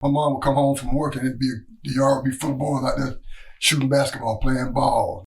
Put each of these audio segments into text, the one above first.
My mom would come home from work and the yard would be full of boys out there shooting basketball, playing ball.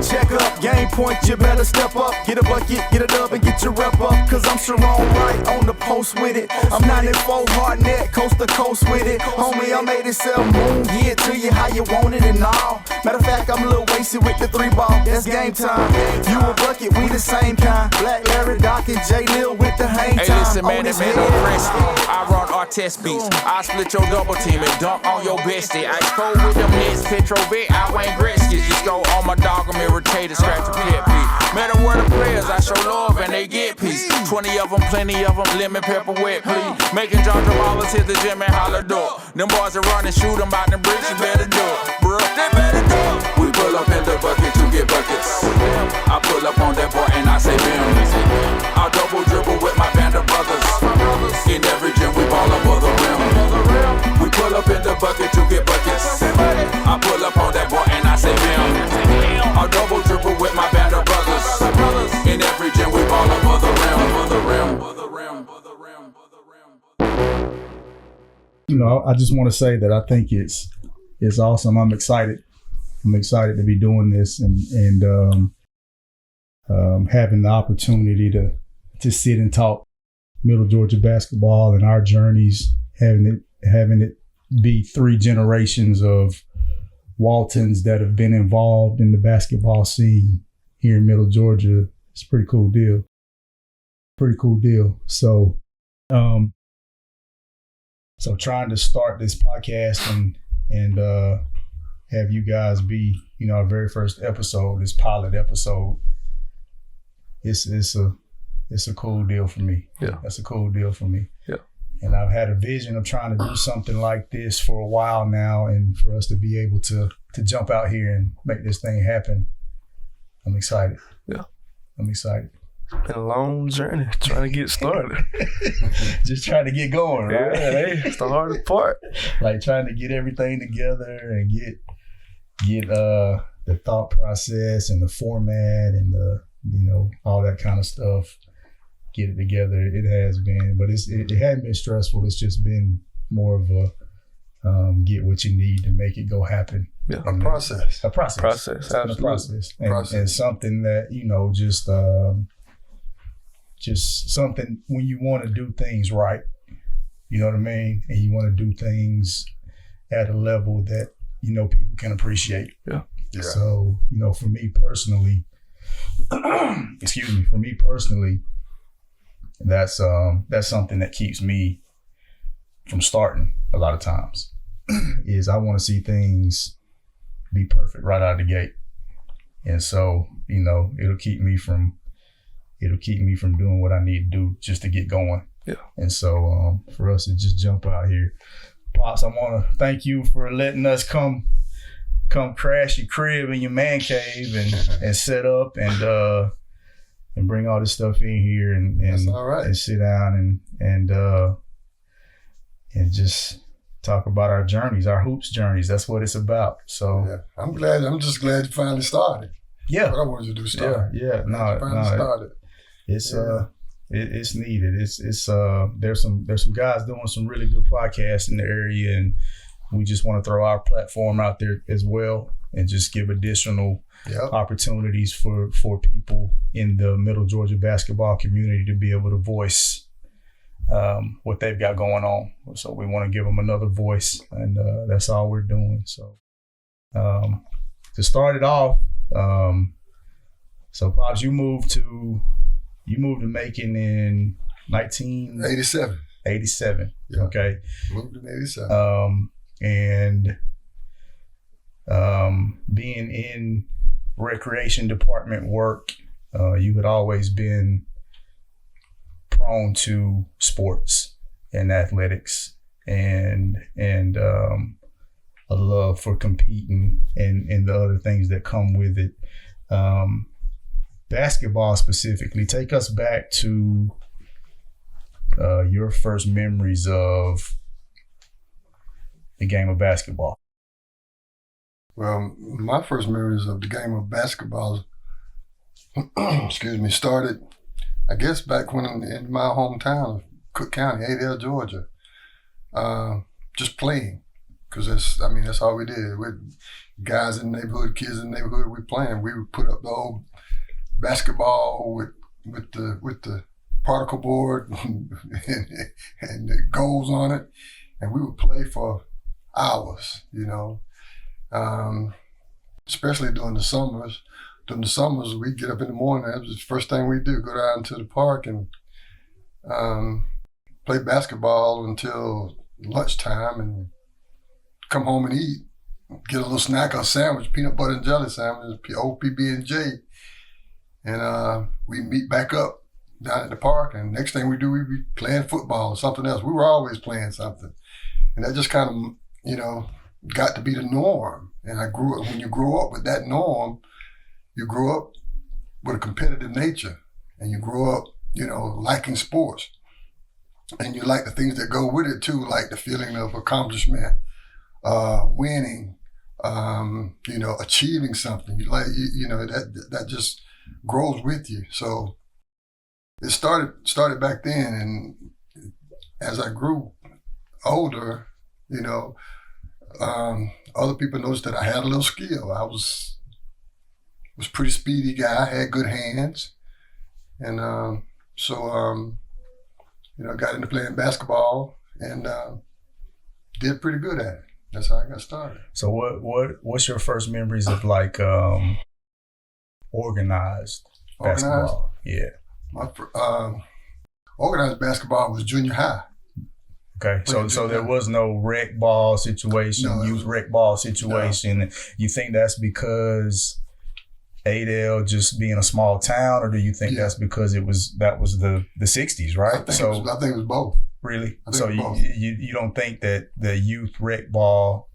Check up, game point, you better step up. Get a bucket, get a dub, and get your rep up. Cause I'm Sharon right on the post with it. I'm 94 hard net, coast to coast with it. Homie, I'm 87 moon, get it to you how you want it and all. Matter of fact, I'm a little wasted with the 3-ball. That's game time. You a bucket, we the same kind. Black Larry, Doc, and J Lil with the hang time. Hey, listen, man, that man don't press me. I run Artest beats. I split your double team and dunk on your bestie. I score with them Nets, Petrovic, I Wayne Gretzky. You score on my dog, I'm irritated, scratch a pet beat. Man, the word of players, I show love and they get peace. 20 of them, plenty of them, lemon pepper wet, please. Making John Travolta hit the gym and holler door. Them boys that run and shoot them out the bridge, you better do it, bro. They better do it. We pull up in the bucket to get buckets. I pull up on that boy and I say bam. I double dribble with my band of brothers. In every gym we ball above the rim. We pull up in the bucket to get buckets. I pull up on that boy and I say bam. I double dribble with my band of brothers. In every gym we ball above the rim. You know, I just want to say that I think it's awesome. I'm excited. I'm excited to be doing this and having the opportunity to sit and talk Middle Georgia basketball and our journeys, having it be 3 generations of Waltons that have been involved in the basketball scene here in Middle Georgia. It's a pretty cool deal. So, so trying to start this podcast and have you guys be, you know, our very first episode, this pilot episode. It's a cool deal for me. Yeah. That's a cool deal for me. Yeah. And I've had a vision of trying to do something like this for a while now, and for us to be able to jump out here and make this thing happen. I'm excited. Yeah. I'm excited. It's been a long journey trying to get started. Just trying to get going, right? Yeah, hey, it's the hardest part. Like trying to get everything together and get the thought process and the format and the, you know, all that kind of stuff. Get it together. It has been, but it hadn't been stressful. It's just been more of a get what you need to make it go happen. Yeah, A process. A process. Absolutely. A process. And something that, you know, just something when you want to do things right, you know what I mean? And you want to do things at a level that, you know, people can appreciate. Yeah. So, you know, for me personally, that's something that keeps me from starting a lot of times. Is I want to see things be perfect right out of the gate. And so, you know, it'll keep me from doing what I need to do just to get going. Yeah. And so for us to just jump out here. Pops, I want to thank you for letting us come crash your crib in your man cave and set up and bring all this stuff in here and That's all right. and sit down and just talk about our journeys, our hoops journeys. That's what it's about. So Yeah. I'm just glad you finally started. yeah, What I wanted you to do start. yeah. Finally started. It's it's needed. It's there's some guys doing some really good podcasts in the area, and we just want to throw our platform out there as well and just give additional Yep. opportunities for people in the Middle Georgia basketball community to be able to voice what they've got going on. So we want to give them another voice, and that's all we're doing. So to start it off, so Pops, you moved to Macon in 87. 87. Yeah. Okay. Moved in 87. And being in recreation department work, you had always been prone to sports and athletics and a love for competing and the other things that come with it. Basketball specifically, take us back to your first memories of the game of basketball. Well, my first memories of the game of basketball, started, I guess, back when in my hometown Cook County, Adel, Georgia, just playing. Because that's all we did. With guys in the neighborhood, kids in the neighborhood, we playing. We would put up the old basketball with the particle board and the goals on it, and we would play for hours, especially during the summers. During the summers, we'd get up in the morning. That was the first thing we'd do, go down to the park and play basketball until lunchtime and come home and eat, get a little snack or sandwich, peanut butter and jelly sandwich, old PB&J. And we meet back up down at the park, and next thing we do, we'd be playing football or something else. We were always playing something. And that just kind of, got to be the norm. And when you grow up with that norm, you grow up with a competitive nature, and you grow up, liking sports. And you like the things that go with it too, like the feeling of accomplishment, winning, achieving something. You like, that just grows with you. So it started back then, and as I grew older, other people noticed that I had a little skill. I was pretty speedy guy, had good hands, and got into playing basketball and did pretty good at it. That's how I got started. So what's your first memories of like organized basketball? Yeah. My organized basketball was junior high. Okay, so there was no rec ball situation, youth rec ball situation. No. You think that's because Adel just being a small town, or do you think that's because that was the 60s, right? I think it was both. Really? So you don't think that the youth rec ball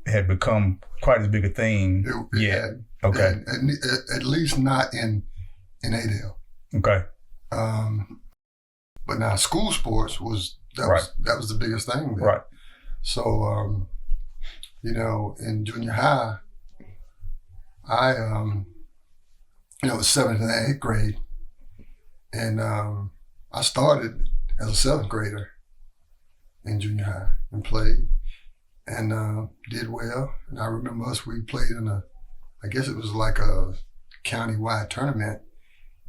had become quite as big a thing yet? Okay. At least not in Adel. Okay. But now school sports was the biggest thing there. Right. So in junior high, I was 7th and 8th grade, and I started as a 7th grader in junior high and played and did well. And I remember we played in I guess it was like a county-wide tournament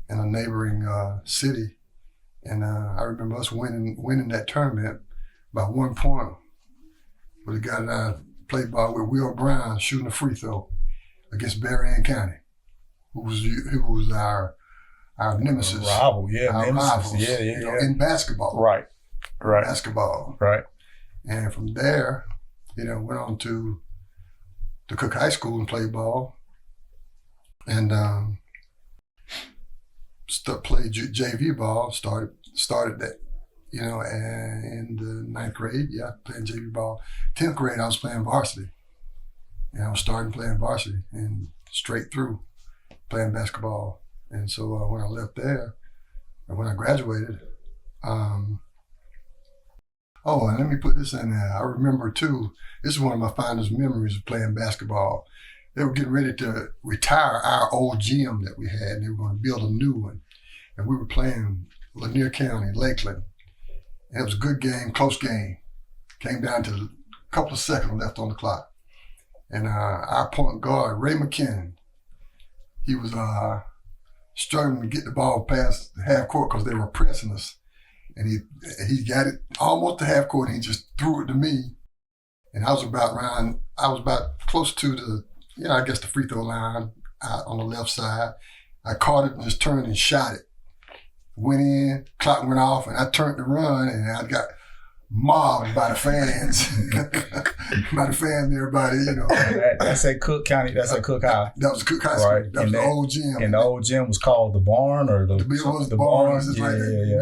in a neighboring city. And I remember us winning that tournament by 1 point with a guy that I played ball with, Will Brown, shooting a free throw against Berrien County, who was our nemesis. Rival, rivals, in basketball. Right. Basketball. Right. And from there, went on to Cook High School and played ball. And played JV ball, started that, in the 9th grade, playing JV ball. 10th grade, I was playing varsity. And I was starting playing varsity and straight through playing basketball. And so when I left there, and when I graduated, and let me put this in there. I remember too, this is one of my fondest memories of playing basketball. They were getting ready to retire our old gym that we had, and they were going to build a new one. And we were playing Lanier County, Lakeland. And it was a good game, close game. Came down to a couple of seconds left on the clock. And our point guard, Ray McKinnon, he was struggling to get the ball past the half court because they were pressing us. And he got it almost to half court, and he just threw it to me. And I was about close to the, I guess the free throw line out on the left side. I caught it and just turned and shot it. Went in, clock went off, and I turned to run, and I got mobbed by the fans. By the fans and everybody, That's at Cook County, that's at Cook High. That was Cook High School. Right. That was the old gym. And the old gym was called the Barn, or the barn. Yeah.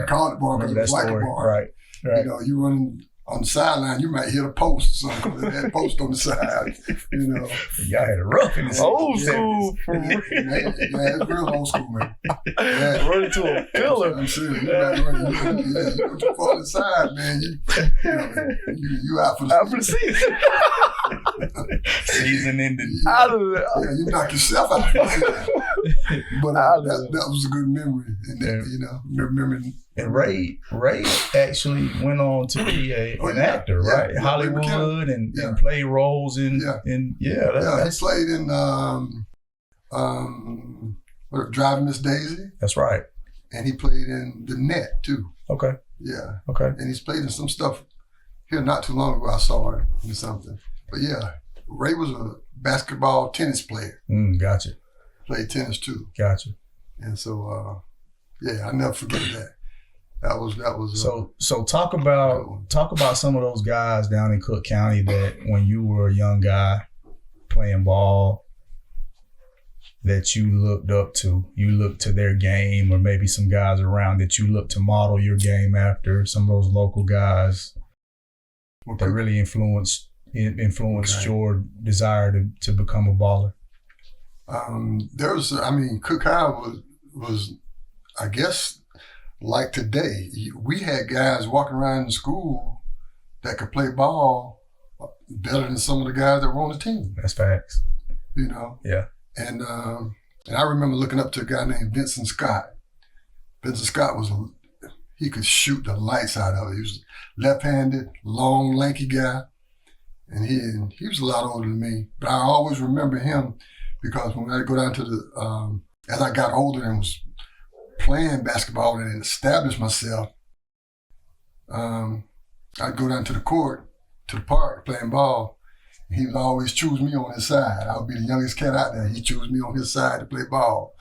We called it barn because it was like a barn. Right. You running on the sideline, you might hit a post or something. They had a post on the side, Y'all had it rough in the old school. It's real old school, man. Run into a pillar. I'm serious. You put your foot on the side, man. You out for the season. Season ended. Out of it. Yeah, you knock yourself out. But that was a good memory. And, remembering. And Ray actually went on to be an actor, right? Hollywood and played roles in. He played in Driving Miss Daisy. That's right. And he played in The Net too. Okay. Yeah. Okay. And he's played in some stuff here not too long ago. I saw him in something. But yeah, Ray was a basketball tennis player. Gotcha. Played tennis too. Gotcha. And so I never forget that. That was so talk about some of those guys down in Cook County that when you were a young guy playing ball that you looked up to. You looked to their game, or maybe some guys around that you looked to model your game after, some of those local guys that really influenced your desire to become a baller. Cook High was I guess like today. We had guys walking around in school that could play ball better than some of the guys that were on the team. That's facts. Yeah. And I remember looking up to a guy named Vincent Scott. Vincent Scott he could shoot the lights out of it. He was left-handed, long, lanky guy. And he was a lot older than me. But I always remember him because when I go down to as I got older and was playing basketball and established myself, I'd go down to the court, to the park, playing ball. He would always choose me on his side. I would be the youngest cat out there. He'd choose me on his side to play ball,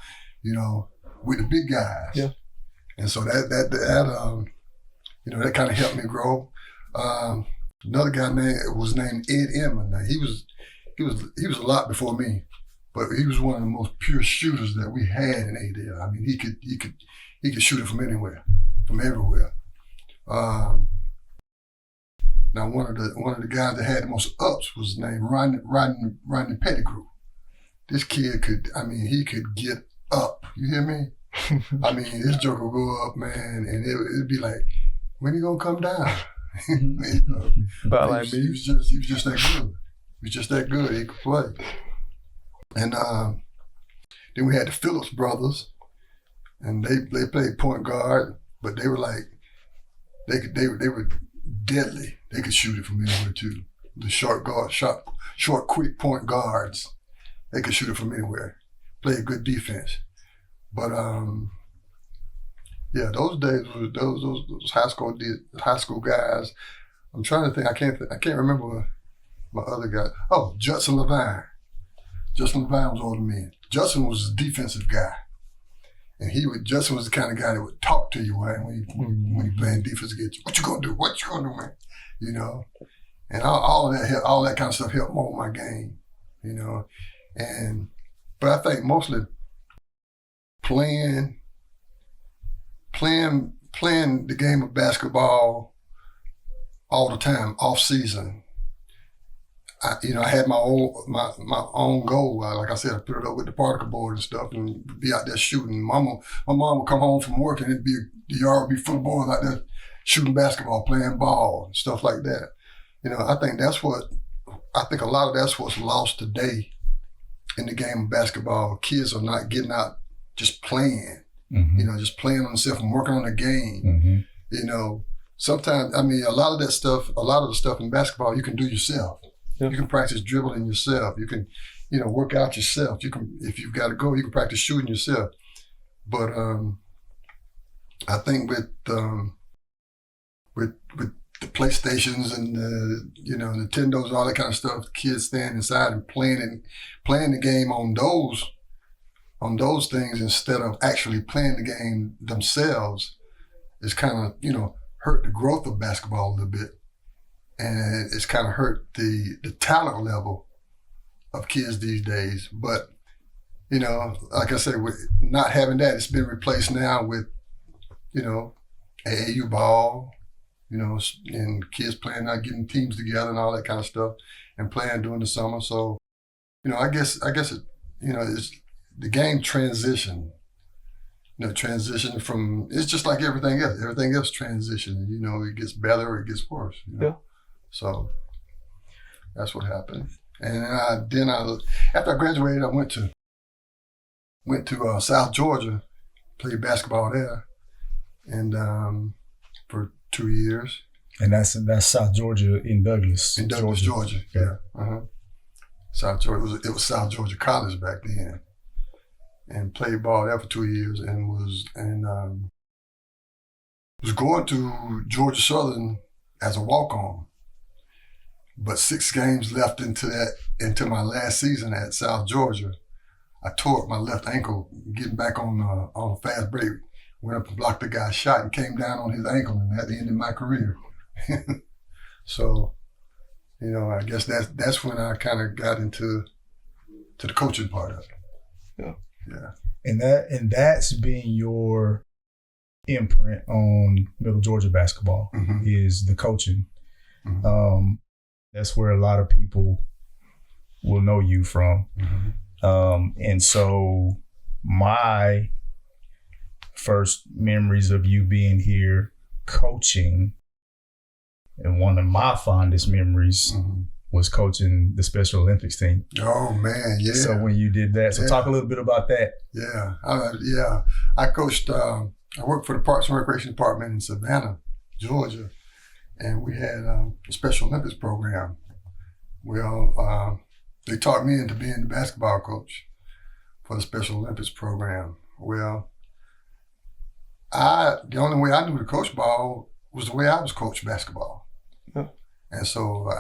with the big guys. Yeah. And so that kind of helped me grow. Another guy was named Ed Emmon. Now, he was a lot before me, but he was one of the most pure shooters that we had in ADL. I mean, he could shoot it from anywhere, from everywhere. Now, one of the guys that had the most ups was named Rodney Pettigrew. This kid could get up. You hear me? I mean, this joker would go up, man, and it'd be like, when he gonna come down? About like me. He was just that good. He was just that good. He could play. And then we had the Phillips brothers, and they played point guard, but they were like, they were deadly. They could shoot it from anywhere too. The short, quick point guards, they could shoot it from anywhere. Played good defense. But those days were those high school guys. I'm trying to think. I can't remember my other guy. Oh, Justin Levine. Justin Levine was older than me. Justin was a defensive guy, and Justin was the kind of guy that would talk to you, right? When he playing defense against you. What you gonna do? What you gonna do, man? And all that kind of stuff helped mold my game, but I think mostly playing the game of basketball all the time, off season. I had my own goal. Like I said, I put it up with the particle board and stuff, and be out there shooting. My mom would come home from work, and the yard would be full of boys out there shooting basketball, playing ball, and stuff like that. I think a lot of that's what's lost today in the game of basketball. Kids are not getting out just playing, just playing on themselves and working on the game. Sometimes, a lot of the stuff in basketball you can do yourself. Yep. You can practice dribbling yourself. You can, work out yourself. You can, if you've got to go, you can practice shooting yourself. But I think with the PlayStations and the Nintendos and all that kind of stuff, kids staying inside and playing the game on those things instead of actually playing the game themselves is kind of hurt the growth of basketball a little bit. And it's kind of hurt the talent level of kids these days. But, like I said, with not having that, it's been replaced now with, AAU ball, and kids playing out, getting teams together and all that kind of stuff, and playing during the summer. So, I guess it's the game transition. Transition from, it's just like everything else. Everything else transition. It gets better or it gets worse. Yeah. So that's what happened. And then after I graduated, I went to went to South Georgia, played basketball there, and for 2 years. And that's South Georgia in Douglas. In Douglas, Georgia. Yeah. South Georgia. It was South Georgia College back then, and played ball there for 2 years, and was going to Georgia Southern as a walk-on. But 6 games left into my last season at South Georgia, I tore up my left ankle getting back on a fast break. Went up and blocked the guy's shot and came down on his ankle, and that ended my career. So, I guess that's when I kind of got into the coaching part of it. Yeah. And that's been your imprint on Middle Georgia basketball is the coaching. That's where a lot of people will know you from. And so my first memories of you being here coaching, and one of my fondest memories was coaching the Special Olympics team. Oh man, yeah. So when you did that, so talk a little bit about that. Yeah, I coached. I worked for the Parks and Recreation Department in Savannah, Georgia, and we had a Special Olympics program. Well, they taught me into being the basketball coach for the Special Olympics program. Well, the only way I knew to coach ball was the way I was coached basketball. Yeah. And so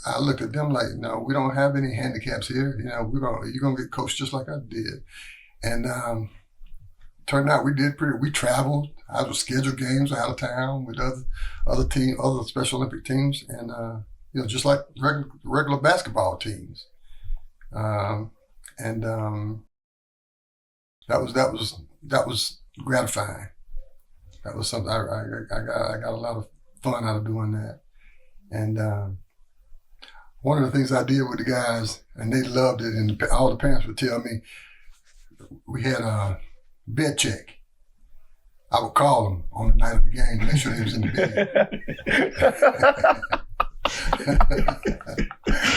I looked at them like, no, we don't have any handicaps here. You're gonna get coached just like I did. And turned out we traveled. I was scheduled games out of town with other Special Olympic teams, and just like regular basketball teams. And that was gratifying. That was something I got a lot of fun out of doing that. And one of the things I did with the guys, and they loved it, and all the parents would tell me, we had a bed check. I would call them on the night of the game to make sure they was in the bed.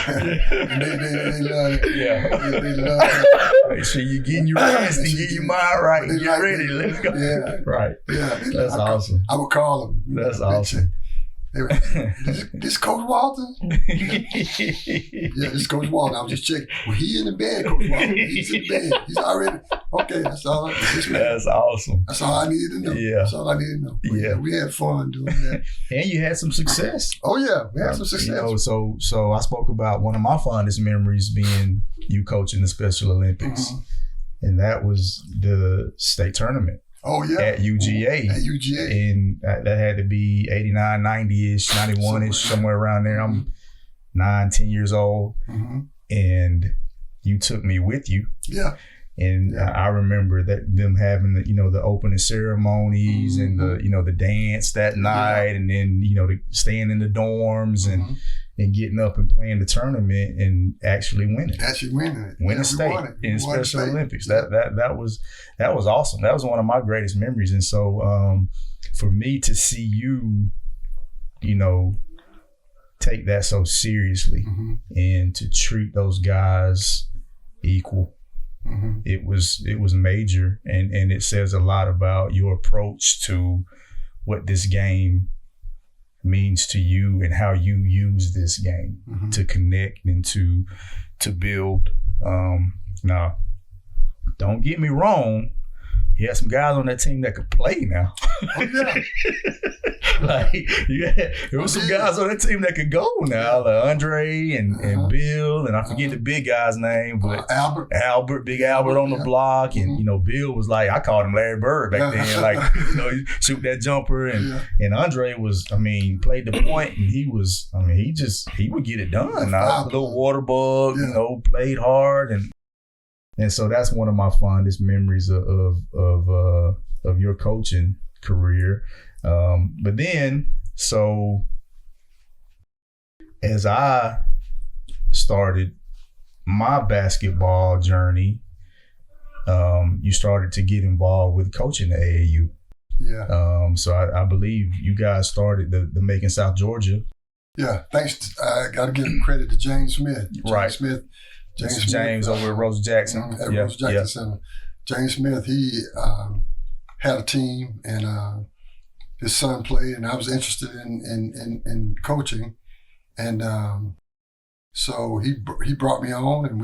And they love it. Yeah. They love it. Make sure you're getting your rest and getting your mind right and get ready. Let's go. Yeah. Right. Yeah. That's awesome. I would call them. That's awesome. They were, this Coach Walton? Yeah, this Coach Walton. I was just checking. Well, he in the bed, Coach Walton. He's in the bed. He's already, okay, that's all. That's awesome. That's all I needed to know. Yeah. That's all I needed to know. But yeah, we had fun doing that. And you had some success. Oh, yeah, we had some success. So I spoke about one of my fondest memories being you coaching the Special Olympics. And that was the state tournament. Oh, yeah. At UGA. At UGA. And that had to be 89, 90-ish, 91-ish, somewhere around there. I'm 9, 10 years old. And you took me with you. Yeah. And I remember that them having the opening ceremonies and the dance that night, and then staying in the dorms and getting up and playing the tournament and actually winning. Winning state in Special Olympics. That was awesome. That was one of my greatest memories. And so for me to see you, take that so seriously and to treat those guys equal. It was major, and it says a lot about your approach to what this game means to you and how you use this game to connect and to build. Now, don't get me wrong. You had some guys on that team that could play now. Oh, yeah. There was some guys on that team that could go now. Like Andre and Bill, and I forget the big guy's name, but Big Albert on the block. And, Bill was like, I called him Larry Bird back then. Shoot that jumper. And Andre was, played the point, and he was, he would get it done. Now, a little water bug, played hard. And so that's one of my fondest memories of your coaching career. But then, so as I started my basketball journey, you started to get involved with coaching the AAU. Yeah. So I believe you guys started the Macon, South Georgia. Yeah. Thanks. I got to give credit to James Smith. James over at Rose Jackson. At Rose Jackson Center. James Smith, he had a team, and his son played, and I was interested in coaching, and so he brought me on, and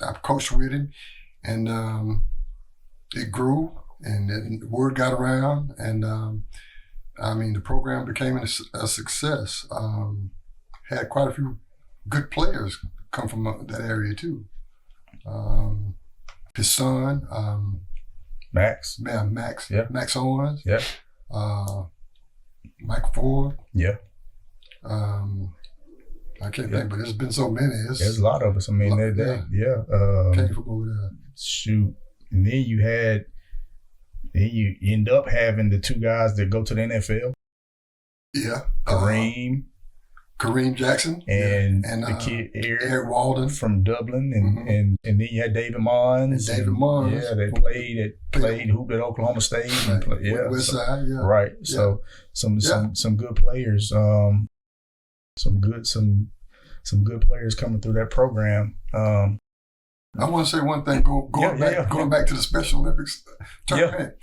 I coached with him, and it grew, and then the word got around, and the program became a success. Had quite a few good players come from that area too. His son, Max. Yeah, Max. Yeah. Max Owens. Yeah. Mike Ford. Yeah. I can't think, but there's been so many. There's a lot of us. I mean, came from over there. Shoot. And then you end up having the two guys that go to the NFL. Yeah. Kareem Jackson. And the kid Eric Walden from Dublin. And then you had David Mons. David Mons. Yeah, they played hoop at Oklahoma State. Right. West Side, yeah. Right. Yeah. So some good players. Some good players coming through that program. I want to say one thing. Going back to the Special Olympics tournament,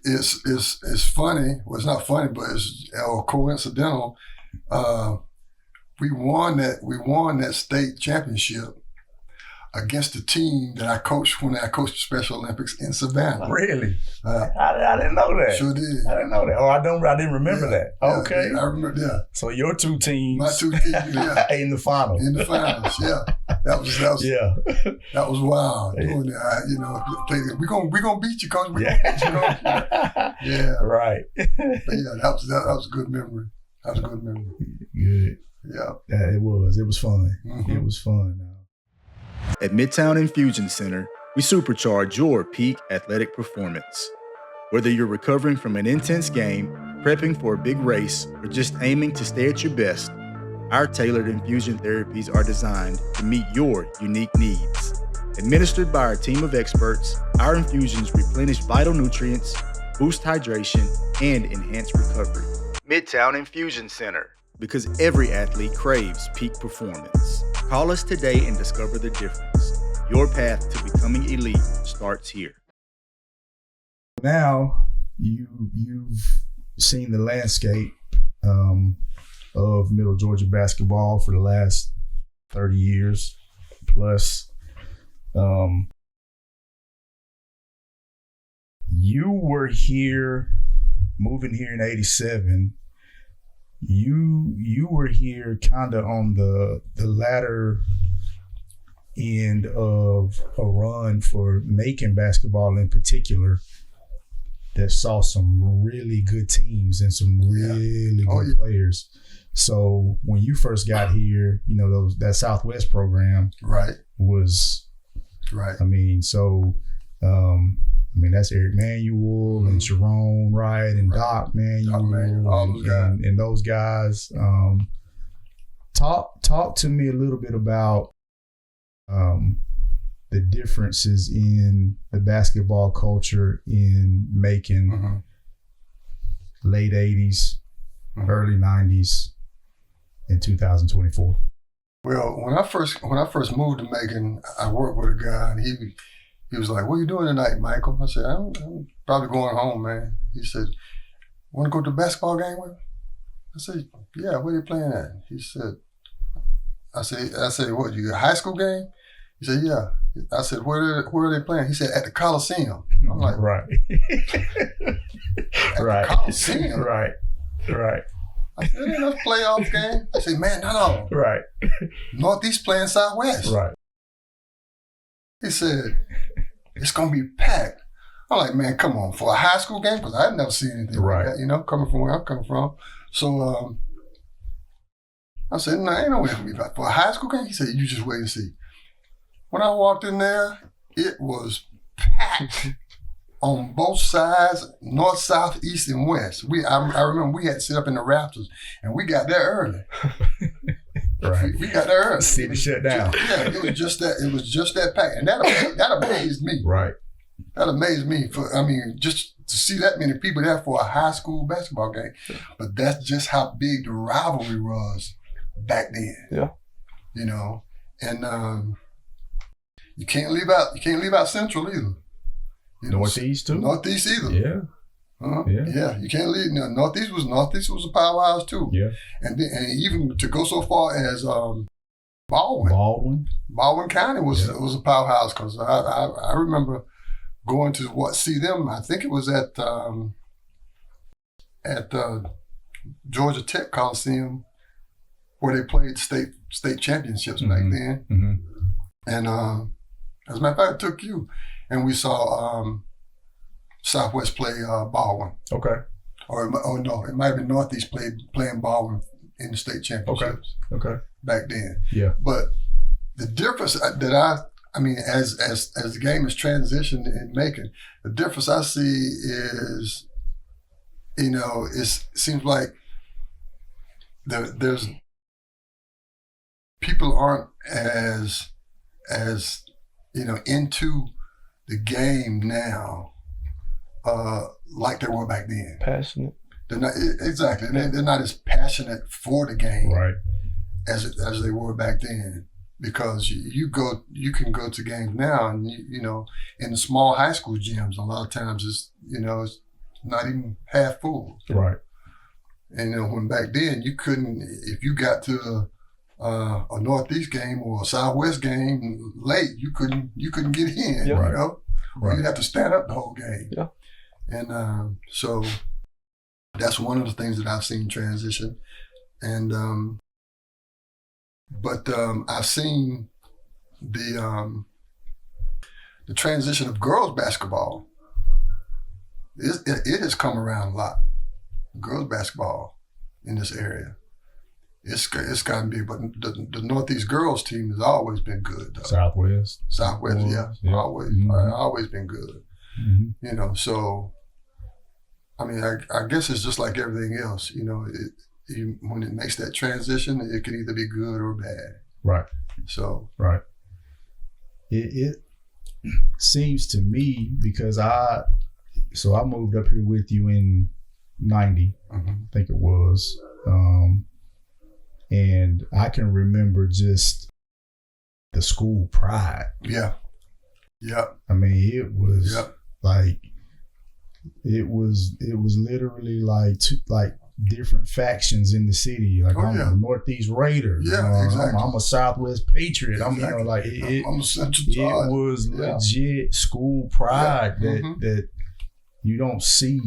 it's funny. Well, it's not funny, but it's coincidental. We won that state championship against the team that I coached when I coached the Special Olympics in Savannah. Really? I didn't know that. Sure did. I didn't know that. I didn't remember that. Okay. I remember. Yeah. So your two teams. My two teams. Yeah. In the finals. In the finals. Yeah. That was yeah. That was wild. Doing that, we're gonna beat you, Coach. We're gonna beat you, Coach. Yeah. Right. But yeah, that was a good memory. That was a good memory. Good. Yeah. It was. It was fun. Mm-hmm. It was fun. At Midtown Infusion Center, we supercharge your peak athletic performance. Whether you're recovering from an intense game, prepping for a big race, or just aiming to stay at your best, our tailored infusion therapies are designed to meet your unique needs. Administered by our team of experts, our infusions replenish vital nutrients, boost hydration, and enhance recovery. Midtown Infusion Center, because every athlete craves peak performance. Call us today and discover the difference. Your path to becoming elite starts here. Now, you've seen the landscape of Middle Georgia basketball for the last 30 years plus. You were here, moving here in 87. You were here kind of on the latter end of a run for Macon basketball in particular that saw some really good teams and some really good players. So when you first got here, that Southwest program was right. That's Eric Manuel and Sharon Wright and Doc Manuel, all those guys. And those guys. Talk to me a little bit about the differences in the basketball culture in Macon, late 80s, early 90s, in 2024. Well, when I first moved to Macon, I worked with a guy, and he was like, "What are you doing tonight, Michael?" I said, I'm probably going home, man. He said, "Want to go to the basketball game with me?" I said, "Yeah, where are they playing at?" He said, I said, "What, you got a high school game?" He said, "Yeah." I said, where are they playing? He said, "At the Coliseum." I'm like, right. The Coliseum? Right. I said, "Ain't no playoff game." I said, "Man, no. Right. Northeast playing Southwest." Right. He said, "It's going to be packed." I'm like, "Man, come on, for a high school game?" Because I've never seen anything like that, coming from where I'm coming from. So I said, "No, ain't no way it's going to be packed. For a high school game?" He said, "You just wait and see." When I walked in there, it was packed on both sides, north, south, east, and west. I remember we had to sit up in the rafters, and we got there early. Right. We got there early. City shut down. It was just that packed, and that amazed me. Right. That amazed me. Just to see that many people there for a high school basketball game. But that's just how big the rivalry was back then. Yeah. And You can't leave out Central either. Northeast too. Northeast either. Yeah. Yeah, you can't leave. Northeast was a powerhouse too. Yeah. And even to go so far as Baldwin County was a powerhouse, because I remember going to see them. I think it was at Georgia Tech Coliseum, where they played state championships back then. Mm-hmm. And as a matter of fact, I took you, and we saw Southwest play Baldwin. Okay. Or no, it might have been Northeast playing Baldwin in the state championships. Okay. Back then. Yeah. But the difference that I mean, as the game has transitioned in Macon, the difference I see is, it seems like there's people aren't as into the game now like they were back then. Passionate. They're not exactly. They're not as passionate for the game, right, as they were back then. Because you can go to games now, and in the small high school gyms, a lot of times it's not even half full. Right. And when back then you couldn't, if you got to a Northeast game or a Southwest game late, you couldn't get in. Yeah. Right. Right. You'd have to stand up the whole game. Yeah. And so that's one of the things that I've seen transition. And but I've seen the transition of girls basketball. It has come around a lot. Girls basketball in this area, it's gotten big. But the Northeast girls team has always been good. Though. Southwest, yeah. Always been good. Mm-hmm. So I mean, I guess it's just like everything else. When it makes that transition, it can either be good or bad. Right. So. Right. It seems to me, because I moved up here with you in 90, I think it was. And I can remember just the school pride. Yeah. Yeah. I mean, it was like, it was literally like different factions in the city. Like I'm a Northeast Raider. Yeah, exactly. I'm a Southwest Patriot. Exactly. I'm a Central it Charge. was legit school pride that you don't see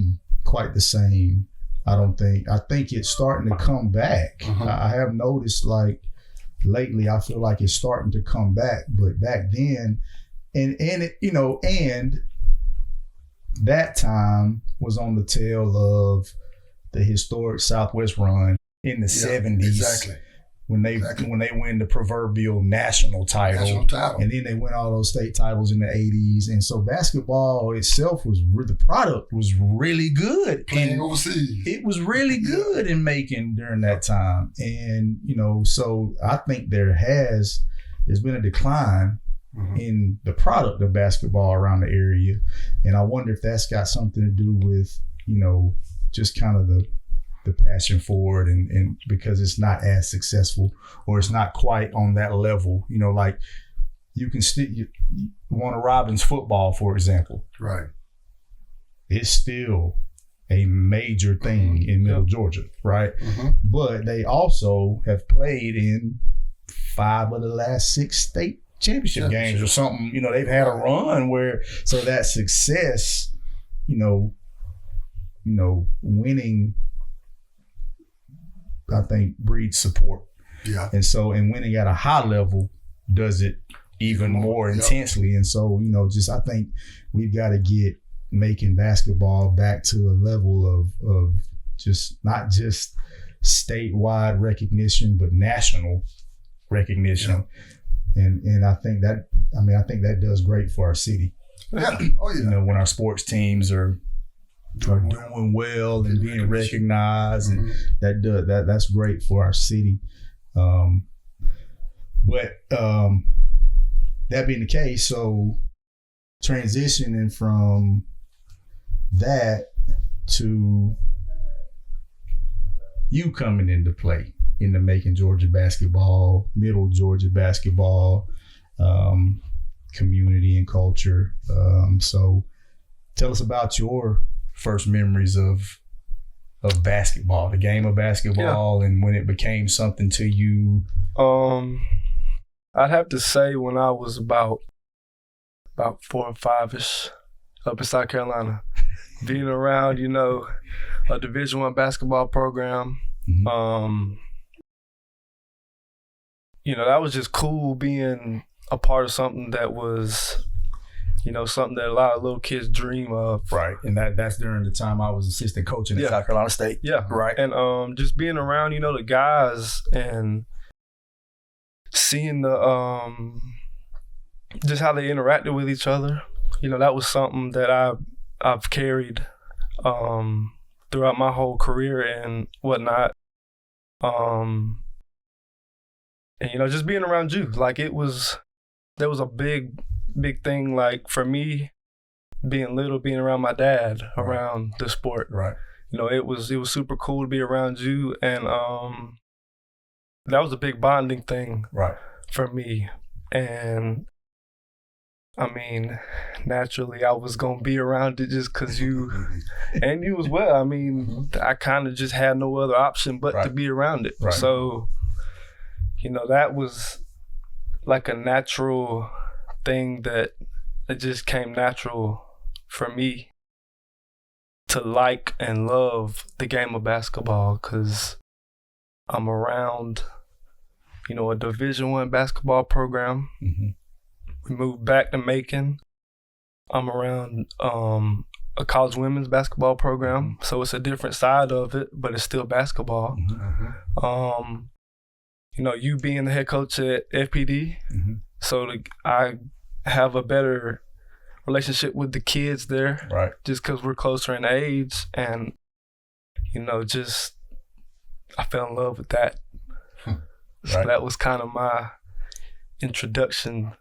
quite the same. I don't think. I think it's starting to come back. I have noticed, like, lately, I feel like it's starting to come back. But back then, and that time was on the tail of the historic Southwest run in the 70s. Exactly. When they win the proverbial national title. And then they win all those state titles in the 80s. And so basketball itself the product was really good. Playing overseas. It was really good in Macon during that time. And, so I think there's been a decline in the product of basketball around the area. And I wonder if that's got something to do with, just kind of the passion for it, and because it's not as successful, or it's not quite on that level. Like you can still Warner Robins football, for example. Right. It's still a major thing in Middle Georgia, right? But they also have played in 5 of the last 6 state championship games or something. They've had a run where, so that success, winning, I think, breeds support. Yeah. And so, and winning at a high level does it even more intensely. And so, I think we've got to get Macon basketball back to a level of just not just statewide recognition, but national recognition. Yeah. And I think that does great for our city. Yeah. Oh yeah. When our sports teams are doing well and being recognized, and that's great for our city. But that being the case, so transitioning from that to you coming into play in the Macon, Georgia basketball, Middle Georgia basketball, community and culture. So tell us about your first memories of basketball, the game of basketball, and when it became something to you. I'd have to say when I was about 4 or 5-ish up in South Carolina, being around, a Division I basketball program. Mm-hmm. That was just cool being a part of something that was, something that a lot of little kids dream of. Right. And that's during the time I was assistant coaching at South Carolina State. Yeah. Right. And just being around, the guys and seeing the just how they interacted with each other. That was something that I've carried throughout my whole career and whatnot. And just being around you, like there was a big thing, like for me being little, being around my dad around the sport. Right. It was super cool to be around you, and that was a big bonding thing. Right. For me. And I mean, naturally I was gonna be around it just cause you and you as well. I mean, I kind of just had no other option but to be around it. Right. So, that was like a natural thing that it just came natural for me to like and love the game of basketball, because I'm around, a Division I basketball program. Mm-hmm. We moved back to Macon. I'm around a college women's basketball program, so it's a different side of it, but it's still basketball. Mm-hmm. You being the head coach at FPD, mm-hmm. so I have a better relationship with the kids there, right? Just because we're closer in age, and just I fell in love with that. So that was kind of my introduction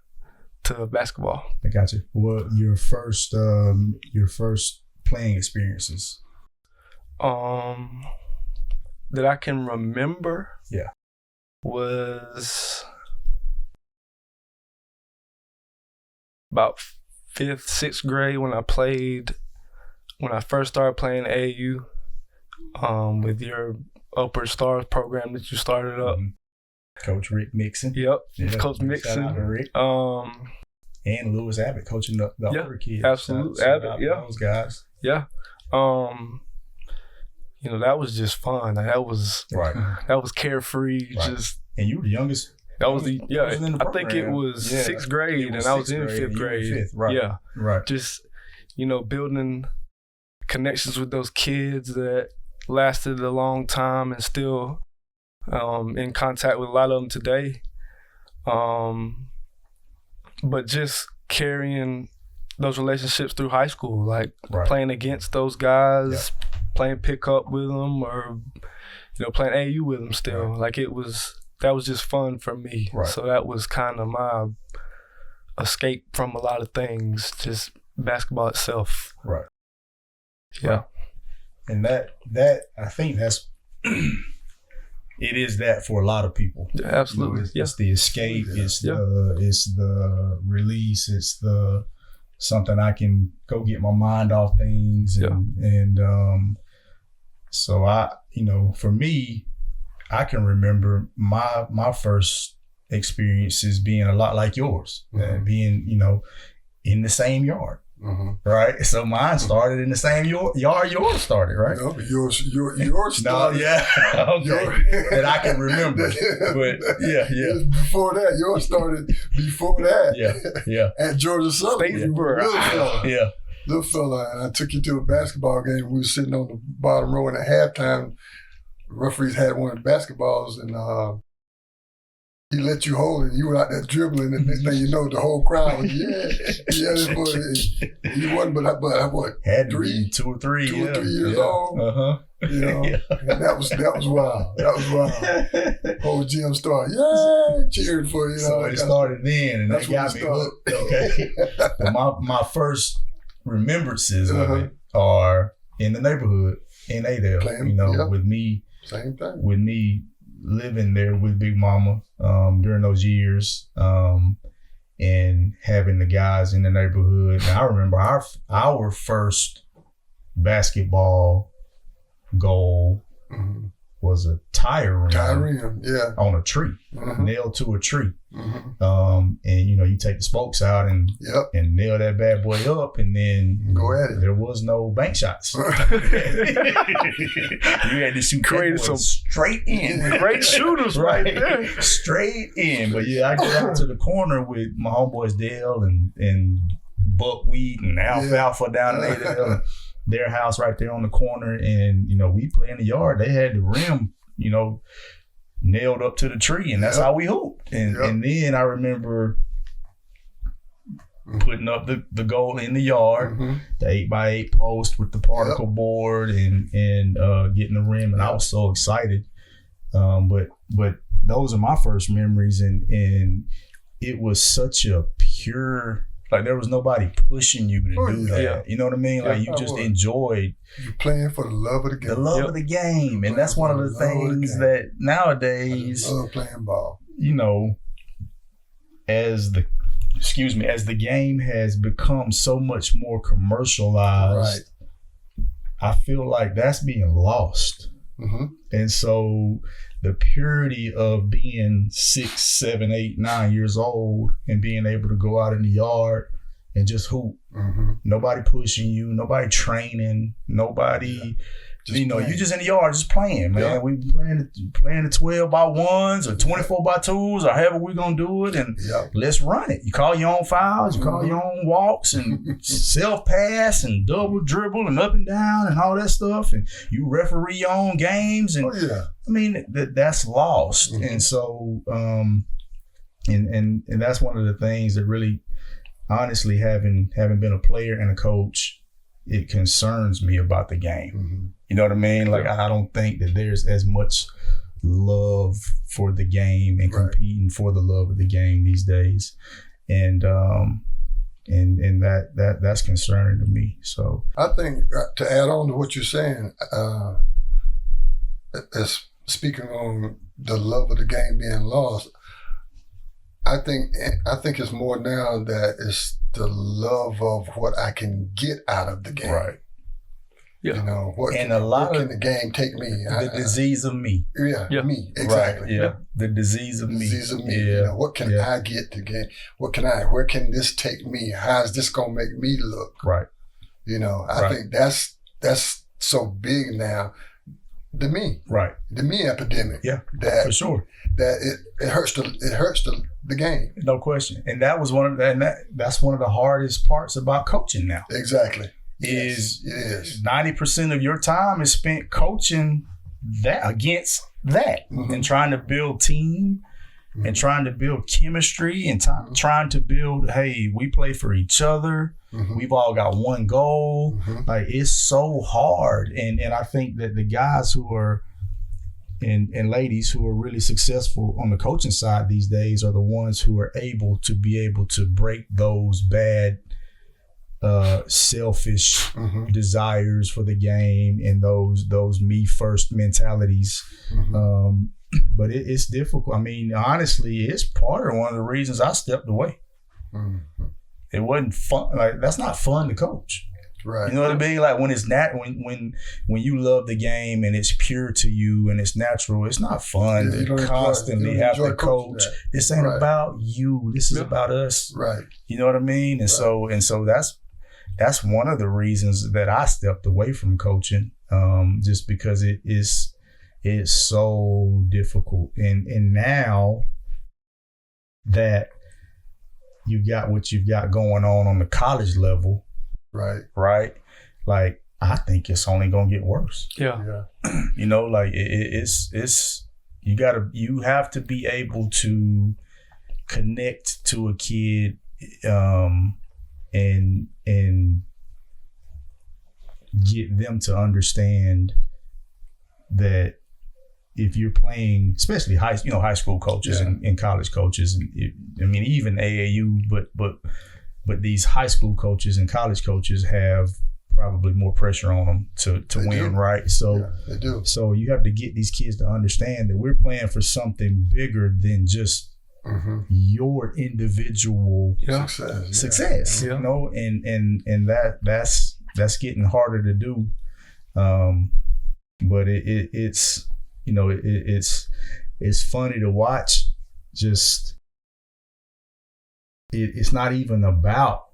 to basketball. I got you. Well, your first playing experiences? That I can remember. Yeah. Was about 5th, 6th grade when I first started playing AAU with your Upper Stars program that you started up. Mm-hmm. Coach Rick Mixon. Yep. Yeah. Coach Mixon. Shout out to Rick. And Lewis Abbott coaching the older kids. Absolutely. Abbott, those guys. Yeah. That was just fun. That was carefree. Right. Just, and you were the youngest. That was I think it was 6th grade, and I was in 5th grade. Right. Yeah. Right. Just, building connections with those kids that lasted a long time, and still in contact with a lot of them today. But just carrying those relationships through high school, like playing against those guys, playing pickup with them, or playing AU with them still. Like that was just fun for me. Right. So that was kind of my escape from a lot of things, just basketball itself. Right. Yeah. Right. And that I think that's it is that for a lot of people. Yeah, absolutely. It's the escape. It's the release. It's the something I can go get my mind off things. And so for me, I can remember my first experiences being a lot like yours, being in the same yard. Mm-hmm. Right, so mine started in the same yard yours started, right? No, yours started. No, yeah, okay, that I can remember. But yeah. Before that, yours started before that. Yeah. At Georgia Southern, Little fella, and I took you to a basketball game. We were sitting on the bottom row, and at halftime, the referees had one of the basketballs, and he let you hold it. You were out there dribbling, and next thing you know, the whole crowd was, this boy. He wasn't, but what? Had 2 or 3 years old. And that was wild. That was wild. Whole gym started, cheering for you. So it started then, and that got me hooked. Okay. Well, my first remembrances of it are in the neighborhood in Adel. With me. Same thing. With me living there with Big Mama during those years, and and having the guys in the neighborhood. And I remember our first basketball goal was a tire rim, on a tree, nailed to a tree. And you take the spokes out and nail that bad boy up, and then go at it. There was no bank shots. You had to shoot some straight in. Great shooters right there. Straight in. But I get out to the corner with my homeboys Dale and Buckwheat and Alfalfa down in Adel, their house right there on the corner, and we play in the yard. They had the rim, nailed up to the tree, and that's how we hooped. And then I remember putting up the goal in the yard, the 8x8 post with the particle board, and getting the rim, and I was so excited. But those are my first memories, and it was such a pure. Like, there was nobody pushing you to do that. Yeah. You know what I mean? Like, you just enjoyed. You're playing for the love of the game. The love of the game. And that's one of the things that nowadays, I love playing ball. As the game has become so much more commercialized, I feel like that's being lost. And so the purity of being 6, 7, 8, 9 years old and being able to go out in the yard and just hoop. Nobody pushing you, nobody training, nobody, you just in the yard just playing, man. We playing the 12x1s or 24x2s or however we're gonna do it, and let's run it. You call your own fouls, you call your own walks, and self pass and double dribble and up and down and all that stuff, and you referee your own games, and I mean that's lost. And so and that's one of the things that really, honestly, having been a player and a coach, it concerns me about the game. You know what I mean? Like, I don't think that there's as much love for the game and competing for the love of the game these days. And that's concerning to me. So I think, to add on to what you're saying, as speaking on the love of the game being lost, I think it's more now that it's the love of what I can get out of the game. Right. Yeah. What can the game take me? The disease of me. Me. Exactly. Right. The disease of me. Disease of me. What can I get to game? Where can this take me? How is this gonna make me look? Right. I think that's so big now. The me. Right. The me epidemic. Yeah. That, for sure. That it hurts the game. No question. And that was that's one of the hardest parts about coaching now. Exactly. It is 90% of your time is spent coaching that against that, and trying to build team, and trying to build chemistry, and trying to build, hey, we play for each other. We've all got one goal. Like, it's so hard. And I think that the guys who are and ladies who are really successful on the coaching side these days are the ones who are able to break those bad selfish desires for the game and those me first mentalities. But it's difficult. I mean, honestly, it's part of one of the reasons I stepped away. It wasn't fun. Like, that's not fun to coach. Right. You know what I mean? Like, when it's when you love the game and it's pure to you and it's natural, it's not fun to constantly have to coach. This ain't about you. This is about us. Right. You know what I mean? And so that's one of the reasons that I stepped away from coaching, just because it's so difficult. And now that you've got what you've got going on the college level, right? Like, I think it's only gonna get worse. Yeah. Like it's you have to be able to connect to a kid, and get them to understand that if you're playing, especially high school coaches and college coaches, and even AAU, but these high school coaches and college coaches have probably more pressure on them to win, right? So they do. So you have to get these kids to understand that we're playing for something bigger than just your individual success. Yeah. You know, and that's getting harder to do. But it's you know it's funny to watch. Just it's not even about.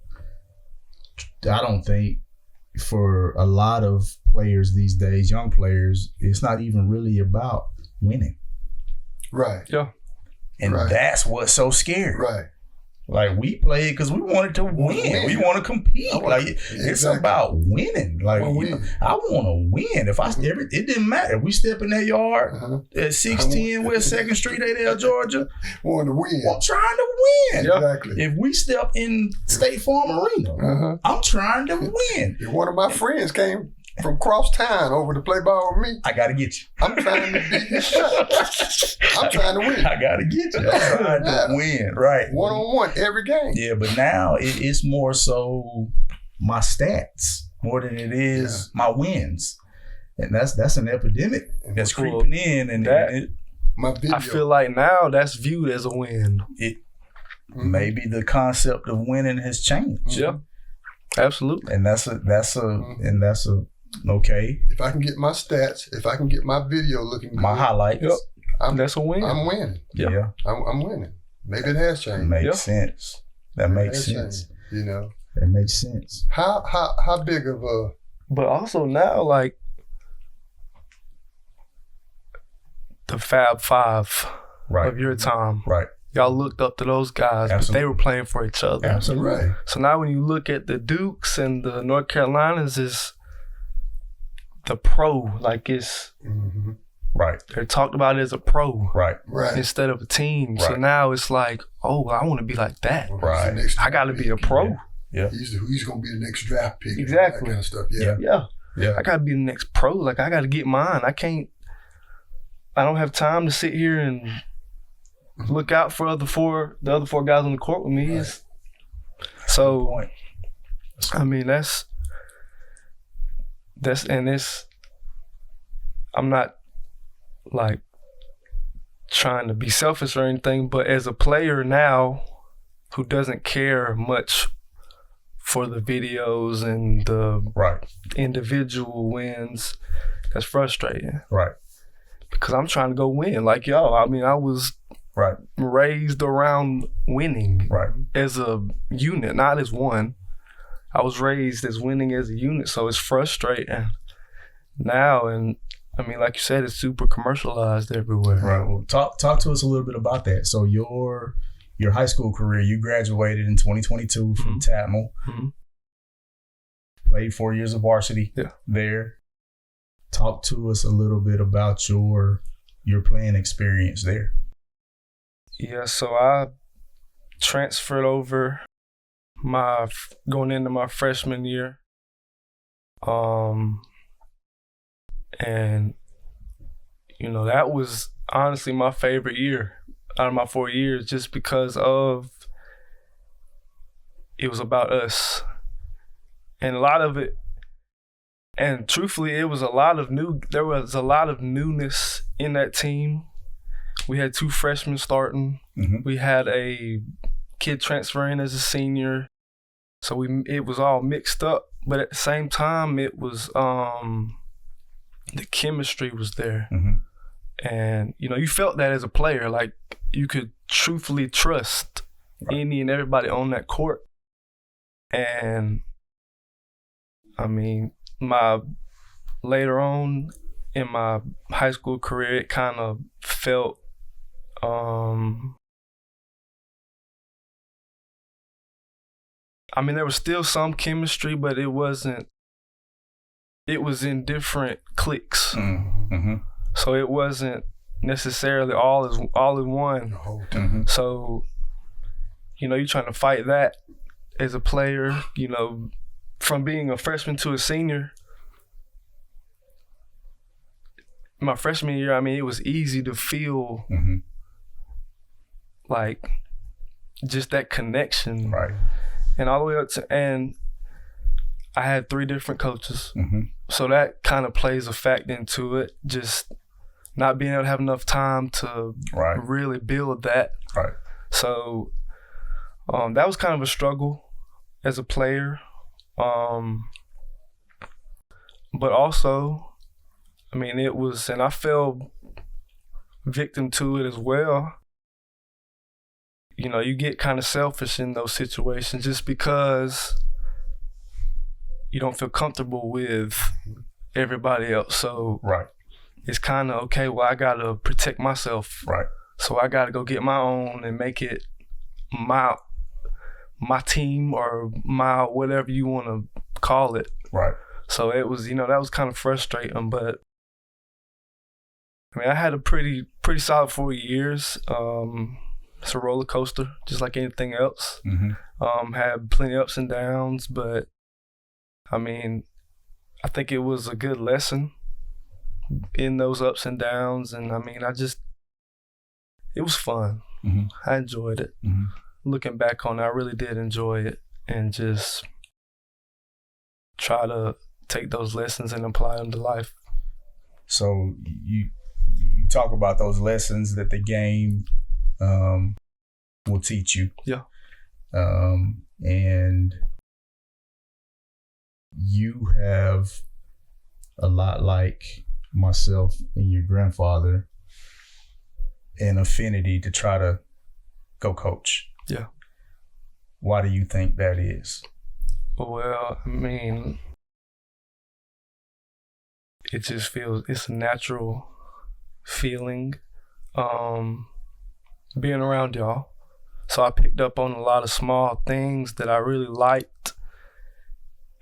I don't think for a lot of players these days, young players, it's not even really about winning. Right. Yeah. And that's what's so scary. Right. Like we played because we wanted to win. We want to compete. It's about winning. Like I want to win. If it didn't matter. If we step in that yard at 610 West 2nd Street, Adel, Georgia, want to win. I'm trying to win. Exactly. If we step in State Farm Arena, I'm trying to win. If one of my friends came from cross town over to play ball with me, I gotta get you. I'm trying to beat his shot. I'm trying to win. I gotta get you. I'm trying to win. Right. 1-on-1 every game. Yeah, but now it's more so my stats more than it is my wins, and that's an epidemic that's creeping in. And my video. I feel like now that's viewed as a win. Maybe the concept of winning has changed. Yeah, absolutely. And that's a okay. If I can get my stats, if I can get my video looking good, my highlights, that's a win. I'm winning. Yeah. I'm winning. Maybe it has changed. Makes sense. That makes sense. Changed, you know. That makes sense. How big of a But also now, like the Fab Five of your time. Right. Y'all looked up to those guys, but they were playing for each other. Absolutely. right. So now when you look at the Dukes and the North Carolinas, is the pro, like it's right. They're talked about as a pro, right, instead of a team. Right. So now it's like, oh, I want to be like that. Right. I got to be a pro. Yeah. He's going to be the next draft pick. Exactly. That kind of stuff. Yeah. I got to be the next pro. Like I got to get mine. I don't have time to sit here and look out for the other four guys on the court with me. Right. So, I mean, that's and it's, I'm not like trying to be selfish or anything, but as a player now who doesn't care much for the videos and the individual wins, that's frustrating. Right. Because I'm trying to go win. Like y'all, I mean, I was raised around winning as a unit, not as one. I was raised as winning as a unit, so it's frustrating now. And I mean, like you said, it's super commercialized everywhere. Right. Well, talk to us a little bit about that. So your high school career, you graduated in 2022 from Tatmel. Played 4 years of varsity there. Talk to us a little bit about your playing experience there. Yeah, so I transferred over going into my freshman year. And you know, that was honestly my favorite year out of my 4 years, just because it was about us. And a lot of it, and truthfully, there was a lot of newness in that team. We had 2 freshmen starting. We had a kid transferring as a senior. So it was all mixed up. But at the same time, it was the chemistry was there. And, you know, you felt that as a player. Like, you could truthfully trust any and everybody on that court. And, I mean, later on in my high school career, it kind of felt I mean, there was still some chemistry, but it was in different cliques. So it wasn't necessarily all in one. So, you know, you're trying to fight that as a player, you know, from being a freshman to a senior. My freshman year, I mean, it was easy to feel like just that connection. Right. And all the way up and I had 3 different coaches. So that kind of plays a fact into it, just not being able to have enough time to really build that. Right. So that was kind of a struggle as a player. But also, I mean, it was, and I fell victim to it as well. You know, you get kind of selfish in those situations just because you don't feel comfortable with everybody else. So Right. it's kind of, okay, well, I got to protect myself. Right. So I got to go get my own and make it my team or my whatever you want to call it. Right. So it was, you know, that was kind of frustrating, but I mean, I had a pretty solid 4 years. It's a roller coaster, just like anything else. Mm-hmm. Had plenty of ups and downs, but I mean, I think it was a good lesson in those ups and downs. And I mean, it was fun. Mm-hmm. I enjoyed it. Mm-hmm. Looking back on it, I really did enjoy it and just try to take those lessons and apply them to life. So you talk about those lessons that the game will teach you. Yeah. And you have a lot like myself and your grandfather an affinity to try to go coach. Yeah. Why do you think that is? Well, I mean, it just feels, it's a natural feeling being around y'all. So I picked up on a lot of small things that I really liked.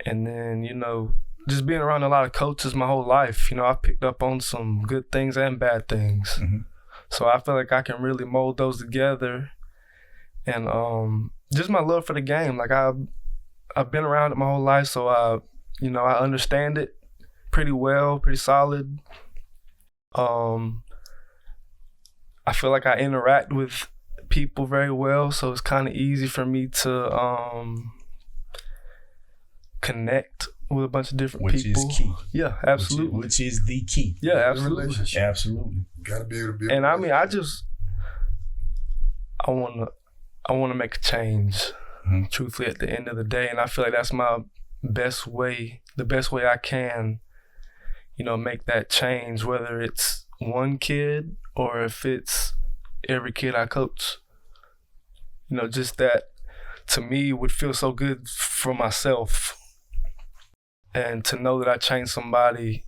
And then, you know, just being around a lot of coaches my whole life, you know, I picked up on some good things and bad things. Mm-hmm. So I feel like I can really mold those together. And just my love for the game. Like I've been around it my whole life, so I understand it pretty well, pretty solid. I feel like I interact with people very well, so it's kind of easy for me to connect with a bunch of different people. Which is key. Yeah, absolutely. Which is the key. Yeah, absolutely. Relationship. Absolutely. Gotta be able to build. And I mean, I want to make a change, truthfully, at the end of the day. And I feel like that's my best way, the best way I can, you know, make that change, whether it's one kid or if it's every kid I coach. You know, just that, to me, would feel so good for myself. And to know that I changed somebody's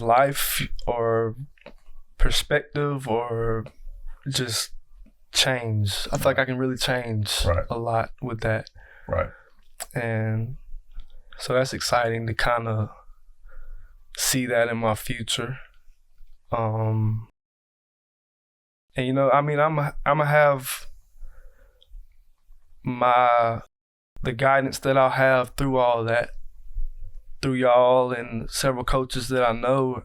life or perspective or just change. I feel like I can really change a lot with that. Right. And so that's exciting to kind of see that in my future. And you know, I mean, I'm gonna have the guidance that I'll have through all that, through y'all and several coaches that I know.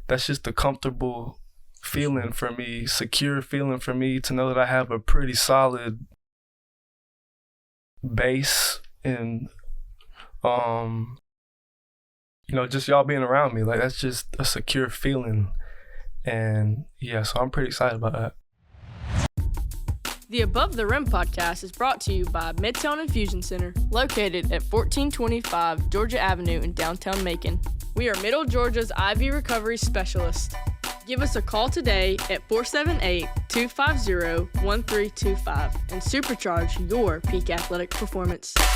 That's just a comfortable feeling for me, secure feeling for me to know that I have a pretty solid base and you know, just y'all being around me, like that's just a secure feeling. And yeah, so I'm pretty excited about that. The Above the Rim podcast is brought to you by Midtown Infusion Center, located at 1425 Georgia Avenue in downtown Macon. We are Middle Georgia's IV recovery specialist. Give us a call today at 478-250-1325 and supercharge your peak athletic performance.